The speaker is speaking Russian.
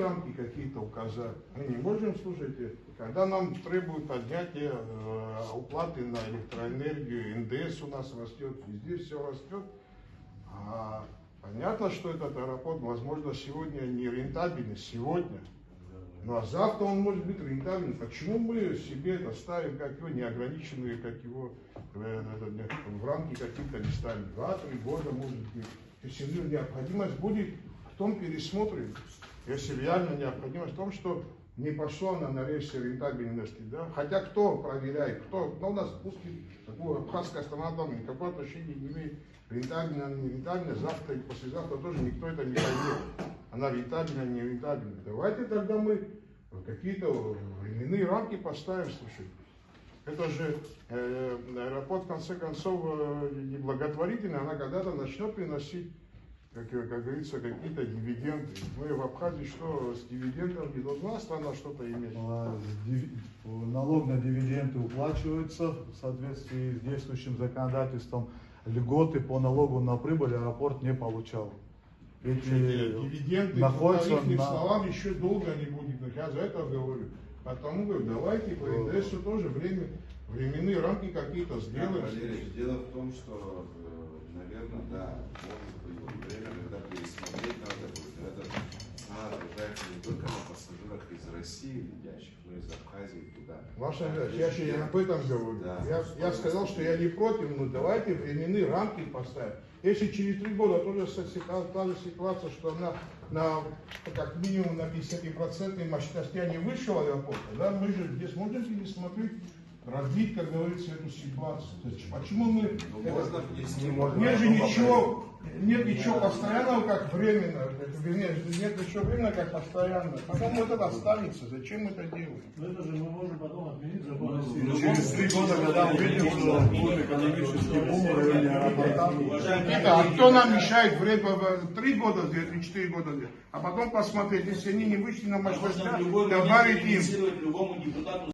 рамки какие-то указать. Мы не можем, слушайте, когда нам требуют поднятия уплаты на электроэнергию, НДС у нас растет, везде все растет. Понятно, что этот аэропорт, возможно, сегодня не рентабельный, сегодня. Ну а завтра он может быть рентабельным. Почему мы себе это ставим, как его, неограниченные, как его, в рамки каких-то не ставим? 2-3 года, может быть. Если необходимость будет, потом пересмотрим. Если реально необходимость в том, что не пошло она на рельсы рентабельности, да? Хотя кто проверяет, кто, у нас пусть такое абхазская страна там никакого отношения не имеет, рентабельно, не рентабельно, завтра и послезавтра тоже никто это не поймет. Она рентабельна, не рентабельна. Давайте тогда мы какие-то временные рамки поставим, слушай. Это же аэропорт, в конце концов, не благотворительный, она когда-то начнет приносить, как говорится, какие-то дивиденды. Мы в Абхазии что, с дивидендом не должна страна что-то иметь? Налог на дивиденды уплачивается в соответствии с действующим законодательством. Льготы по налогу на прибыль аэропорт не получал. Эти дивиденды, находятся по их словам, еще долго не будет. Я за это говорю. Потому говорю, давайте по НДСу тоже временные рамки какие-то сделаем. Валерий, дело в том, что, наверное, да, может быть время, когда пересмотреть надо будет. Это цена отражается не только на пассажирах из России летящих, но и из Абхазии туда. Ваша я об этом говорю. Да, я сказал, что я не против, но давайте временные рамки поставим. Если через 3 года тоже та же ситуация, что она как минимум на 50% мощности не вышла аэропорта, да, мы же здесь можем пересмотреть, развить, как говорится, эту ситуацию. Почему мы... Нет же ничего, нет ничего постоянного, как временно. Нет ничего временного, как постоянно. Потом вот это останется. Зачем мы это делаем? Это же мы можем потом отменить закон. Через 3 года, когда увидим, что будет экономический бум в районе аэропорта. А кто нам мешает время 3 года сделать или 4 года сделать? А потом посмотреть, если они не вышли на мощность, добавить им. Любому депутату